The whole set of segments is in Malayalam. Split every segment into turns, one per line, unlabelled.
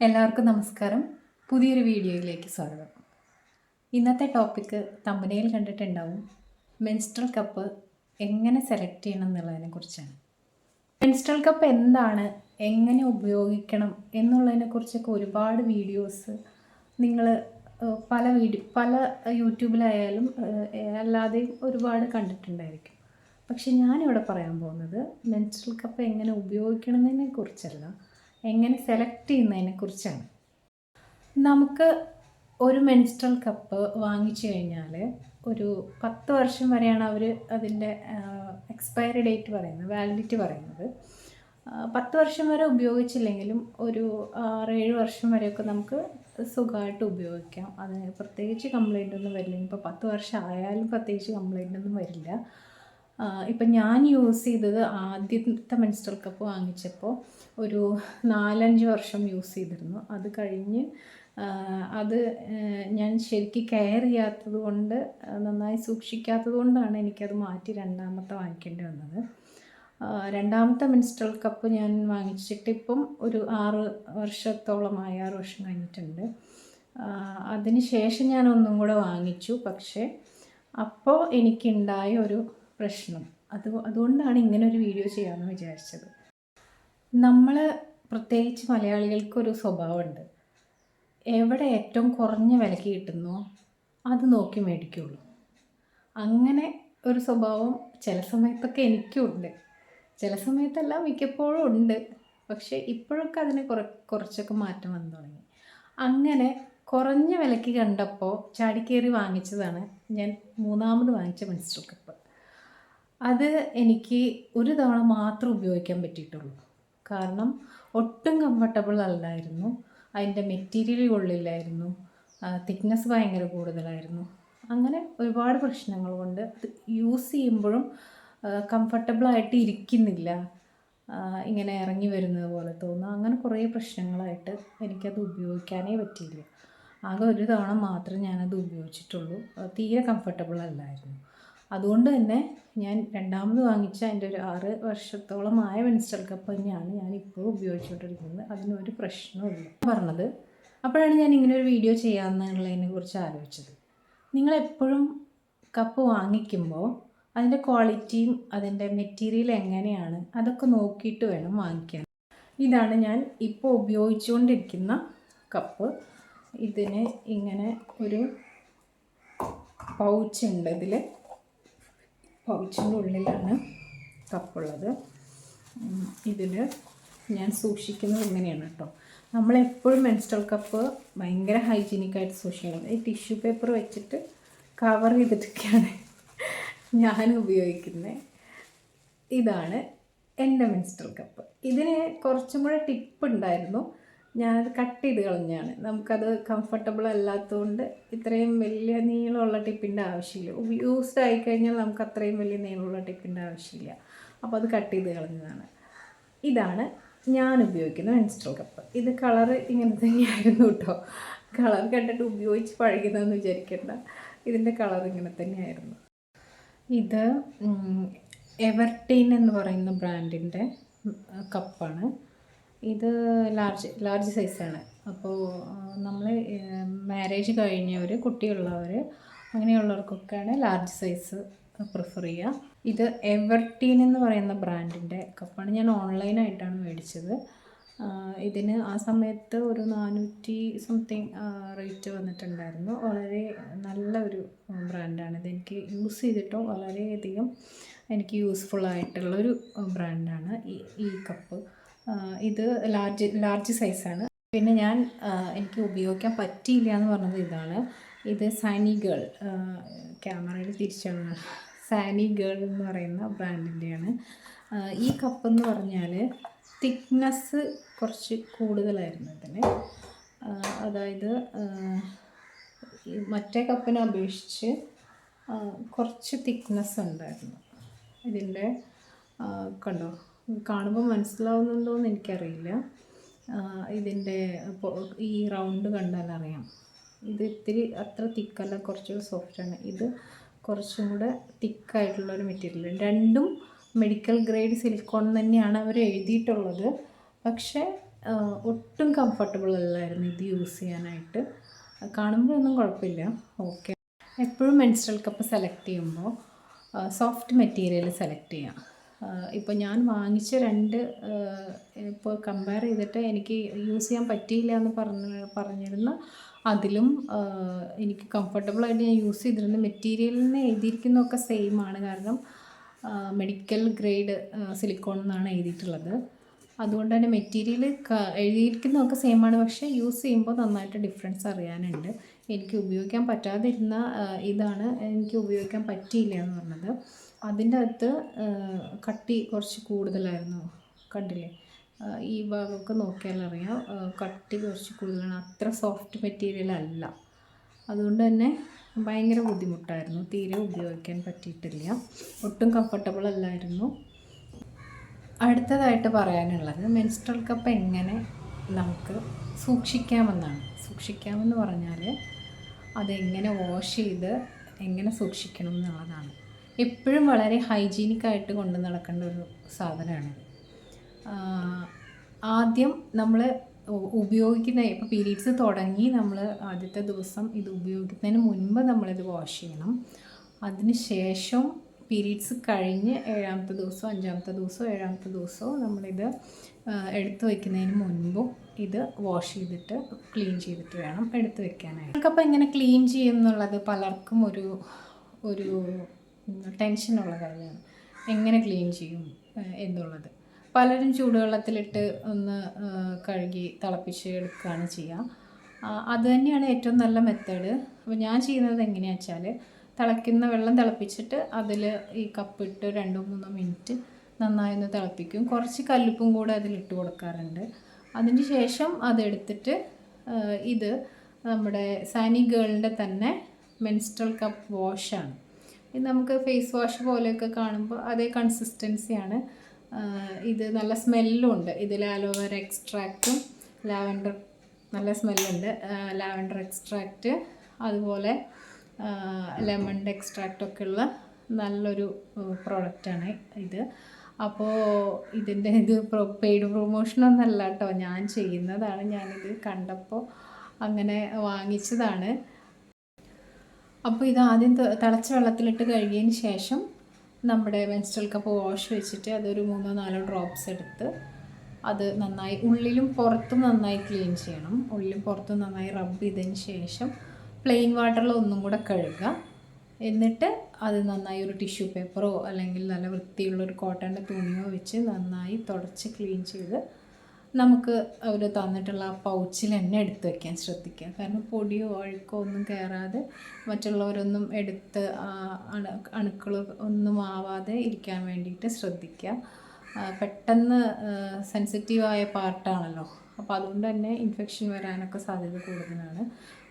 എല്ലാവർക്കും നമസ്കാരം. പുതിയൊരു വീഡിയോയിലേക്ക് സ്വാഗതം. ഇന്നത്തെ ടോപ്പിക്ക് തമ്പനയിൽ കണ്ടിട്ടുണ്ടാവും. മെൻസ്ട്രൽ കപ്പ് എങ്ങനെ സെലക്ട് ചെയ്യണം എന്നുള്ളതിനെക്കുറിച്ചാണ്. മെൻസ്ട്രൽ കപ്പ് എന്താണ്, എങ്ങനെ ഉപയോഗിക്കണം എന്നുള്ളതിനെക്കുറിച്ചൊക്കെ ഒരുപാട് വീഡിയോസ് നിങ്ങൾ പല യൂട്യൂബിലായാലും അല്ലാതെയും ഒരുപാട് കണ്ടിട്ടുണ്ടായിരിക്കും. പക്ഷെ ഞാനിവിടെ പറയാൻ പോകുന്നത് മെൻസ്ട്രൽ കപ്പ് എങ്ങനെ ഉപയോഗിക്കണമെന്നതിനെ കുറിച്ചല്ല, എങ്ങനെ സെലക്ട് ചെയ്യുന്നതിനെ കുറിച്ചാണ്. നമുക്ക് ഒരു മെൻസ്ട്രൽ കപ്പ് വാങ്ങിച്ചു കഴിഞ്ഞാൽ ഒരു 10 വർഷം വരെയാണ് അവർ അതിൻ്റെ എക്സ്പയറി ഡേറ്റ് പറയുന്നത്, വാലിഡിറ്റി പറയുന്നത്. 10 വർഷം വരെ ഉപയോഗിച്ചില്ലെങ്കിലും ഒരു 6-7 വർഷം വരെയൊക്കെ നമുക്ക് സുഖമായിട്ട് ഉപയോഗിക്കാം. അതിന് പ്രത്യേകിച്ച് കംപ്ലൈൻ്റ് ഒന്നും വരില്ല. ഇപ്പോൾ 10 വർഷം ആയാലും പ്രത്യേകിച്ച് കംപ്ലൈൻ്റ് ഒന്നും വരില്ല. ഇപ്പം ഞാൻ യൂസ് ചെയ്തത് ആദ്യത്തെ മെൻസ്ട്രൽ കപ്പ് വാങ്ങിച്ചപ്പോൾ ഒരു 4-5 വർഷം യൂസ് ചെയ്തിരുന്നു. അത് കഴിഞ്ഞ് അത് ഞാൻ ശരിക്കും കെയർ ചെയ്യാത്തത് കൊണ്ട്, നന്നായി സൂക്ഷിക്കാത്തത് കൊണ്ടാണ് എനിക്കത് മാറ്റി രണ്ടാമത്തെ വാങ്ങിക്കേണ്ടി വന്നത്. രണ്ടാമത്തെ മെൻസ്ട്രൽ കപ്പ് ഞാൻ വാങ്ങിച്ചിട്ട് ഇപ്പം ഒരു 6 വർഷത്തോളമായി, 6 വർഷം കഴിഞ്ഞിട്ടുണ്ട്. അതിന് ശേഷം ഞാൻ ഒന്നും കൂടെ വാങ്ങിച്ചു. പക്ഷേ അപ്പോൾ എനിക്കുണ്ടായ ഒരു പ്രശ്നം, അതുകൊണ്ടാണ് ഇങ്ങനൊരു വീഡിയോ ചെയ്യാമെന്ന് വിചാരിച്ചത്. നമ്മൾ പ്രത്യേകിച്ച് മലയാളികൾക്കൊരു സ്വഭാവമുണ്ട്. എവിടെ ഏറ്റവും കുറഞ്ഞ വിലയ്ക്ക് കിട്ടുന്നോ അത് നോക്കി മേടിക്കുള്ളൂ. അങ്ങനെ ഒരു സ്വഭാവം ചില സമയത്തൊക്കെ എനിക്കും ഉണ്ട്. ചില സമയത്തല്ല, മിക്കപ്പോഴും ഉണ്ട്. പക്ഷേ ഇപ്പോഴൊക്കെ അതിന് കുറച്ചൊക്കെ മാറ്റം വന്നു തുടങ്ങി. അങ്ങനെ കുറഞ്ഞ വിലയ്ക്ക് കണ്ടപ്പോൾ ചാടിക്കേറി വാങ്ങിച്ചതാണ് ഞാൻ മൂന്നാമത് വാങ്ങിച്ച മെൻസ്ട്രൽ കപ്പ്. അത് എനിക്ക് ഒരു തവണ മാത്രം ഉപയോഗിക്കാൻ പറ്റിയിട്ടുള്ളൂ. കാരണം ഒട്ടും കംഫർട്ടബിൾ അല്ലായിരുന്നു. അതിൻ്റെ മെറ്റീരിയൽ കൊള്ളില്ലായിരുന്നു. തിക്നെസ് ഭയങ്കര കൂടുതലായിരുന്നു. അങ്ങനെ ഒരുപാട് പ്രശ്നങ്ങൾ കൊണ്ട് അത് യൂസ് ചെയ്യുമ്പോഴും കംഫർട്ടബിളായിട്ട് ഇരിക്കുന്നില്ല. ഇങ്ങനെ ഇറങ്ങി വരുന്നത് പോലെ തോന്നുന്നു. അങ്ങനെ കുറേ പ്രശ്നങ്ങളായിട്ട് എനിക്കത് ഉപയോഗിക്കാനേ പറ്റിയില്ല. ആകെ ഒരു തവണ മാത്രമേ ഞാനത് ഉപയോഗിച്ചിട്ടുള്ളൂ. തീരെ കംഫർട്ടബിൾ അല്ലായിരുന്നു. അതുകൊണ്ട് തന്നെ ഞാൻ രണ്ടാമത് വാങ്ങിച്ച എൻ്റെ ഒരു 6 വർഷത്തോളമായ മെൻസ്ട്രൽ കപ്പ് തന്നെയാണ് ഞാനിപ്പോൾ ഉപയോഗിച്ചുകൊണ്ടിരിക്കുന്നത്. അതിനൊരു പ്രശ്നവുമില്ല പറഞ്ഞത്. അപ്പോഴാണ് ഞാൻ ഇങ്ങനൊരു വീഡിയോ ചെയ്യാമെന്നുള്ളതിനെ കുറിച്ച് ആലോചിച്ചത്. നിങ്ങളെപ്പോഴും കപ്പ് വാങ്ങിക്കുമ്പോൾ അതിൻ്റെ ക്വാളിറ്റിയും അതിൻ്റെ മെറ്റീരിയൽ എങ്ങനെയാണ് അതൊക്കെ നോക്കിയിട്ട് വേണം വാങ്ങിക്കാൻ. ഇതാണ് ഞാൻ ഇപ്പോൾ ഉപയോഗിച്ചുകൊണ്ടിരിക്കുന്ന കപ്പ്. ഇതിന് ഇങ്ങനെ ഒരു പൗച്ചുണ്ട്. ഇതിൽ പൗച്ചിൻ്റെ ഉള്ളിലാണ് കപ്പുള്ളത്. ഇതിൽ ഞാൻ സൂക്ഷിക്കുന്നത് ഇങ്ങനെയാണ് കേട്ടോ. നമ്മളെപ്പോഴും മെൻസ്ട്രൽ കപ്പ് ഭയങ്കര ഹൈജീനിക്കായിട്ട് സൂക്ഷിക്കണം. ഈ ടിഷ്യൂ പേപ്പർ വെച്ചിട്ട് കവർ ചെയ്തിട്ടൊക്കെയാണ് ഞാൻ ഉപയോഗിക്കുന്നത്. ഇതാണ് എൻ്റെ മെൻസ്ട്രൽ കപ്പ്. ഇതിന് കുറച്ചും കൂടെ ടിപ്പ് ഉണ്ടായിരുന്നു. ഞാനത് കട്ട് ചെയ്ത് കളഞ്ഞാണ്. നമുക്കത് കംഫർട്ടബിൾ അല്ലാത്തതുകൊണ്ട് ഇത്രയും വലിയ നീളമുള്ള ടിപ്പിൻ്റെ ആവശ്യമില്ല. യൂസ്ഡ് ആയിക്കഴിഞ്ഞാൽ നമുക്ക് അത്രയും വലിയ നീളമുള്ള ടിപ്പിൻ്റെ ആവശ്യമില്ല. അപ്പോൾ അത് കട്ട് ചെയ്ത് കളഞ്ഞതാണ്. ഇതാണ് ഞാൻ ഉപയോഗിക്കുന്ന മെൻസ്ട്രൽ കപ്പ്. ഇത് കളറ് ഇങ്ങനെ തന്നെയായിരുന്നു കേട്ടോ. കളർ കണ്ടിട്ട് ഉപയോഗിച്ച് പഴകുന്നതെന്ന് വിചാരിക്കേണ്ട. ഇതിൻ്റെ കളർ ഇങ്ങനെ തന്നെയായിരുന്നു. ഇത് എവർടീൻ എന്ന് പറയുന്ന ബ്രാൻഡിൻ്റെ കപ്പാണ്. ഇത് ലാർജ് സൈസാണ്. അപ്പോൾ നമ്മൾ മാരേജ് കഴിഞ്ഞവർ, കുട്ടിയുള്ളവർ, അങ്ങനെയുള്ളവർക്കൊക്കെയാണ് ലാർജ് സൈസ് പ്രിഫർ ചെയ്യുക. ഇത് എവർടീൻ എന്ന് പറയുന്ന ബ്രാൻഡിൻ്റെ കപ്പാണ്. ഞാൻ ഓൺലൈനായിട്ടാണ് മേടിച്ചത്. ഇതിന് ആ സമയത്ത് ഒരു 400 സംതിങ് റേറ്റ് വന്നിട്ടുണ്ടായിരുന്നു. വളരെ നല്ലൊരു ബ്രാൻഡാണ്. ഇതെനിക്ക് യൂസ് ചെയ്തിട്ടോ വളരെയധികം എനിക്ക് യൂസ്ഫുള്ളായിട്ടുള്ളൊരു ബ്രാൻഡാണ് ഈ കപ്പ്. ഇത് ലാർജ് സൈസാണ്. പിന്നെ എനിക്ക് ഉപയോഗിക്കാൻ പറ്റിയില്ല എന്ന് പറഞ്ഞത് ഇതാണ്. ഇത് സാനി ഗേൾ, ക്യാമറയിൽ തിരിച്ചാണ്, സാനി ഗേൾ എന്ന് പറയുന്ന ബ്രാൻഡിൻ്റെയാണ്. ഈ കപ്പെന്ന് പറഞ്ഞാൽ തിക്നെസ് കുറച്ച് കൂടുതലായിരുന്നു ഇതിന്. അതായത് മറ്റേ കപ്പിനെ അപേക്ഷിച്ച് കുറച്ച് തിക്നെസ് ഉണ്ടായിരുന്നു ഇതിൻ്റെ. കണ്ടോ, കാണുമ്പോൾ മനസ്സിലാവുന്നുണ്ടോയെന്ന് എനിക്കറിയില്ല. ഇതിൻ്റെ ഈ റൗണ്ട് കണ്ടാൽ അറിയാം. ഇത് ഇത്തിരി അത്ര തിക്കല്ല, കുറച്ച് സോഫ്റ്റാണ്. ഇത് കുറച്ചും കൂടെ തിക്കായിട്ടുള്ളൊരു മെറ്റീരിയൽ. രണ്ടും മെഡിക്കൽ ഗ്രേഡ് സിലിക്കോൺ തന്നെയാണ് അവർ എഴുതിയിട്ടുള്ളത്. പക്ഷേ ഒട്ടും കംഫർട്ടബിൾ അല്ലായിരുന്നു ഇത് യൂസ് ചെയ്യാനായിട്ട്. കാണുമ്പോഴൊന്നും കുഴപ്പമില്ല, ഓക്കെ. എപ്പോഴും മെൻസ്ട്രൽ കപ്പ് സെലക്ട് ചെയ്യുമ്പോൾ സോഫ്റ്റ് മെറ്റീരിയൽ സെലക്ട് ചെയ്യാം. ഇപ്പോൾ ഞാൻ വാങ്ങിച്ച ഇപ്പോൾ കമ്പയർ ചെയ്തിട്ട് എനിക്ക് യൂസ് ചെയ്യാൻ പറ്റിയില്ല എന്ന് പറഞ്ഞിരുന്ന അതിലും എനിക്ക് കംഫർട്ടബിളായിട്ട് ഞാൻ യൂസ് ചെയ്തിരുന്ന മെറ്റീരിയലിന് എഴുതിയിരിക്കുന്നതൊക്കെ സെയിം ആണ്. കാരണം മെഡിക്കൽ ഗ്രേഡ് സിലിക്കോൺ എന്നാണ് എഴുതിയിട്ടുള്ളത്. അതുകൊണ്ട് തന്നെ മെറ്റീരിയൽ എഴുതിയിരിക്കുന്നതൊക്കെ സെയിം ആണ്, പക്ഷേ യൂസ് ചെയ്യുമ്പോൾ നന്നായിട്ട് ഡിഫറൻസ് അറിയാനുണ്ട്. എനിക്ക് ഉപയോഗിക്കാൻ പറ്റാതിരുന്ന ഇതാണ് എനിക്ക് ഉപയോഗിക്കാൻ പറ്റിയില്ല എന്ന് പറഞ്ഞത്. അതിൻ്റെ അകത്ത് കട്ടി കുറച്ച് കൂടുതലായിരുന്നു, കണ്ടില്ലേ? ഈ ഭാഗമൊക്കെ നോക്കിയാൽ അറിയാം, കട്ടി കുറച്ച് കൂടുതലാണ്. അത്ര സോഫ്റ്റ് മെറ്റീരിയൽ അല്ല. അതുകൊണ്ട് തന്നെ ഭയങ്കര ബുദ്ധിമുട്ടായിരുന്നു, തീരെ ഉപയോഗിക്കാൻ പറ്റിയിട്ടില്ല, ഒട്ടും കംഫർട്ടബിൾ അല്ലായിരുന്നു. അടുത്തതായിട്ട് പറയാനുള്ളത് മെൻസ്ട്രൽ കപ്പ് എങ്ങനെ നമുക്ക് സൂക്ഷിക്കാമെന്നാണ്. സൂക്ഷിക്കാമെന്ന് പറഞ്ഞാൽ അതെങ്ങനെ വാഷ് ചെയ്ത് എങ്ങനെ സൂക്ഷിക്കണം എന്നുള്ളതാണ്. എപ്പോഴും വളരെ ഹൈജീനിക്കായിട്ട് കൊണ്ട് നടക്കേണ്ട ഒരു സാധനമാണ്. ആദ്യം നമ്മൾ ഉപയോഗിക്കുന്ന, ഇപ്പോൾ പീരീഡ്സ് തുടങ്ങി നമ്മൾ ആദ്യത്തെ ദിവസം ഇത് ഉപയോഗിക്കുന്നതിന് മുൻപ് നമ്മളിത് വാഷ് ചെയ്യണം. അതിന് ശേഷം പീരീഡ്സ് കഴിഞ്ഞ് 7ാമത്തെ ദിവസമോ 5ാമത്തെ ദിവസമോ 7ാമത്തെ ദിവസമോ നമ്മളിത് എടുത്തു വയ്ക്കുന്നതിന് മുൻപും ഇത് വാഷ് ചെയ്തിട്ട് ക്ലീൻ ചെയ്തിട്ട് വേണം എടുത്തു വെക്കാനായിട്ട്. നമുക്കപ്പോൾ എങ്ങനെ ക്ലീൻ ചെയ്യും എന്നുള്ളത് പലർക്കും ഒരു ടെൻഷനുള്ള കാര്യമാണ്. എങ്ങനെ ക്ലീൻ ചെയ്യും എന്നുള്ളത്. പലരും ചൂടുവെള്ളത്തിലിട്ട് ഒന്ന് കഴുകി തിളപ്പിച്ച് എടുക്കുകയാണ് ചെയ്യുക. അത് തന്നെയാണ് ഏറ്റവും നല്ല മെത്തേഡ്. അപ്പോൾ ഞാൻ ചെയ്യുന്നത് എങ്ങനെയാണെന്ന് വെച്ചാൽ, തിളയ്ക്കുന്ന വെള്ളം തിളപ്പിച്ചിട്ട് അതിൽ ഈ കപ്പിട്ട് 2-3 മിനിറ്റ് നന്നായി ഒന്ന് തിളപ്പിക്കും. കുറച്ച് കല്ലുപ്പും കൂടെ അതിലിട്ട് കൊടുക്കാറുണ്ട്. അതിന് ശേഷം അതെടുത്തിട്ട് ഇത് നമ്മുടെ സാനി ഗേളിൻ്റെ തന്നെ മെൻസ്ട്രൽ കപ്പ് വാഷാണ്. ഇത് നമുക്ക് ഫേസ് വാഷ് പോലെയൊക്കെ കാണുമ്പോൾ അതേ കൺസിസ്റ്റൻസിയാണ്. ഇത് നല്ല സ്മെല്ലും ഉണ്ട്. ഇതിൽ അലോവേര എക്സ്ട്രാക്റ്റും ലാവൻഡർ, നല്ല സ്മെല്ലുണ്ട്. ലാവൻഡർ എക്സ്ട്രാക്റ്റ്, അതുപോലെ ലെമണിൻ്റെ എക്സ്ട്രാക്റ്റൊക്കെ ഉള്ള നല്ലൊരു പ്രോഡക്റ്റാണ് ഇത്. അപ്പോൾ ഇതിൻ്റെ പെയ്ഡ് പ്രൊമോഷനൊന്നല്ല കേട്ടോ, ഞാൻ ചെയ്യുന്നതാണ്. ഞാനിത് കണ്ടപ്പോൾ അങ്ങനെ വാങ്ങിച്ചതാണ്. അപ്പോൾ ഇത് ആദ്യം തിളച്ച വെള്ളത്തിലിട്ട് കഴുകിയതിന് ശേഷം നമ്മുടെ മെൻസ്ട്രൽ കപ്പ് വാഷ് വെച്ചിട്ട് അതൊരു 3-4 ഡ്രോപ്സ് എടുത്ത് അത് നന്നായി ഉള്ളിലും പുറത്തും നന്നായി ക്ലീൻ ചെയ്യണം. ഉള്ളിലും പുറത്തും നന്നായി റബ്ബ് ചെയ്തതിന് ശേഷം പ്ലെയിൻ വാട്ടറിൽ ഒന്നും കൂടെ കഴുകുക. എന്നിട്ട് അത് നന്നായി ഒരു ടിഷ്യൂ പേപ്പറോ അല്ലെങ്കിൽ നല്ല വൃത്തിയുള്ളൊരു കോട്ടൻ്റെ തുണിയോ വെച്ച് നന്നായി തുടച്ച് ക്ലീൻ ചെയ്ത് നമുക്ക് അവർ തന്നിട്ടുള്ള ആ പൗച്ചിൽ തന്നെ എടുത്ത് വയ്ക്കാൻ ശ്രദ്ധിക്കുക. കാരണം പൊടിയോ അഴുക്കോ ഒന്നും കയറാതെ, മറ്റുള്ളവരൊന്നും എടുത്ത് അണുക്കൾ ഒന്നും ആവാതെ ഇരിക്കാൻ വേണ്ടിയിട്ട് ശ്രദ്ധിക്കുക. പെട്ടെന്ന് സെൻസിറ്റീവായ പാർട്ടാണല്ലോ, അപ്പോൾ അതുകൊണ്ട് തന്നെ ഇൻഫെക്ഷൻ വരാനൊക്കെ സാധ്യത കൂടുതലാണ്.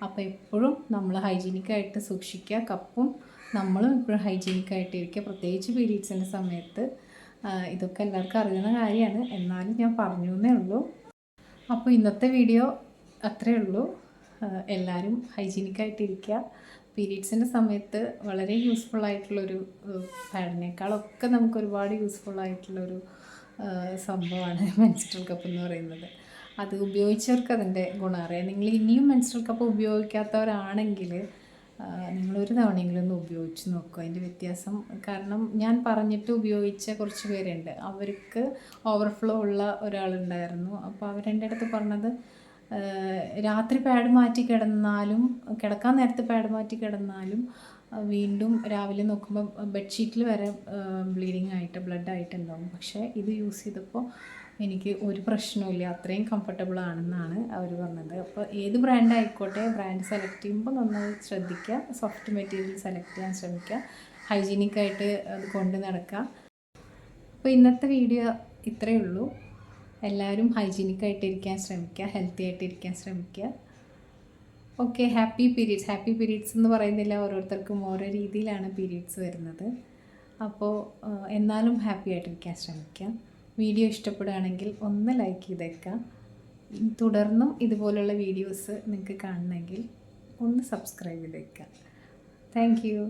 അപ്പോൾ എപ്പോഴും നമ്മൾ ഹൈജീനിക്കായിട്ട് സൂക്ഷിക്കുക. കപ്പും നമ്മളും എപ്പോഴും ഹൈജീനിക്കായിട്ടിരിക്കുക, പ്രത്യേകിച്ച് പീരീഡ്സിൻ്റെ സമയത്ത്. ഇതൊക്കെ എല്ലാവർക്കും അറിയുന്ന കാര്യമാണ്, എന്നാലും ഞാൻ പറഞ്ഞു എന്നേ ഉള്ളൂ. അപ്പോൾ ഇന്നത്തെ വീഡിയോ അത്രയേ ഉള്ളൂ. എല്ലാവരും ഹൈജീനിക്കായിട്ടിരിക്കുക. പീരീഡ്സിൻ്റെ സമയത്ത് വളരെ യൂസ്ഫുള്ളായിട്ടുള്ളൊരു പാഡിനേക്കാളൊക്കെ നമുക്ക് ഒരുപാട് യൂസ്ഫുള്ളായിട്ടുള്ളൊരു സംഭവമാണ് മെൻസ്ട്രൽ കപ്പ് എന്ന് പറയുന്നത്. അത് ഉപയോഗിച്ചവർക്ക് അതിൻ്റെ ഗുണം അറിയാം. നിങ്ങൾ ഇനിയും മെൻസ്ട്രൽ കപ്പ് ഉപയോഗിക്കാത്തവരാണെങ്കിൽ നിങ്ങളൊരു തവണയെങ്കിലും ഒന്ന് ഉപയോഗിച്ച് നോക്കുക അതിൻ്റെ വ്യത്യാസം. കാരണം ഞാൻ പറഞ്ഞിട്ട് ഉപയോഗിച്ച കുറച്ച് പേരുണ്ട്, അവർക്ക് ഓവർഫ്ലോ ഉള്ള ഒരാളുണ്ടായിരുന്നു. അപ്പോൾ അവരെൻ്റെ അടുത്ത് പറഞ്ഞത്, രാത്രി പാഡ് മാറ്റി കിടന്നാലും, കിടക്കാൻ നേരത്ത് പാഡ് മാറ്റി കിടന്നാലും വീണ്ടും രാവിലെ നോക്കുമ്പോൾ ബെഡ്ഷീറ്റിൽ വരെ ബ്ലഡ് ആയിട്ടുണ്ടാവും. പക്ഷേ ഇത് യൂസ് ചെയ്തപ്പോൾ എനിക്ക് ഒരു പ്രശ്നമില്ല, അത്രയും കംഫർട്ടബിൾ ആണെന്നാണ് അവർ പറഞ്ഞത്. അപ്പോൾ ഏത് ബ്രാൻഡ് ആയിക്കോട്ടെ, ബ്രാൻഡ് സെലക്ട് ചെയ്യുമ്പോൾ നന്നായി ശ്രദ്ധിക്കുക. സോഫ്റ്റ് മെറ്റീരിയൽ സെലക്ട് ചെയ്യാൻ ശ്രമിക്കുക. ഹൈജീനിക്കായിട്ട് അത് കൊണ്ട് നടക്കുക. അപ്പോൾ ഇന്നത്തെ വീഡിയോ ഇത്രയേ ഉള്ളൂ. എല്ലാവരും ഹൈജീനിക്കായിട്ടിരിക്കാൻ ശ്രമിക്കുക, ഹെൽത്തി ആയിട്ടിരിക്കാൻ ശ്രമിക്കുക. ഓക്കെ, ഹാപ്പി പീരീഡ്സ് എന്ന് പറയുന്നില്ല, ഓരോരുത്തർക്കും ഓരോ രീതിയിലാണ് പീരീഡ്സ് വരുന്നത്. അപ്പോൾ എന്നാലും ഹാപ്പി ആയിട്ടിരിക്കാൻ ശ്രമിക്കുക. വീഡിയോ ഇഷ്ടപ്പെടുകയാണെങ്കിൽ ഒന്ന് ലൈക്ക് ചെയ്തേക്കാം. തുടർന്നും ഇതുപോലുള്ള വീഡിയോസ് നിങ്ങൾക്ക് കാണണമെങ്കിൽ ഒന്ന് സബ്സ്ക്രൈബ് ചെയ്തേക്കാം. Thank you.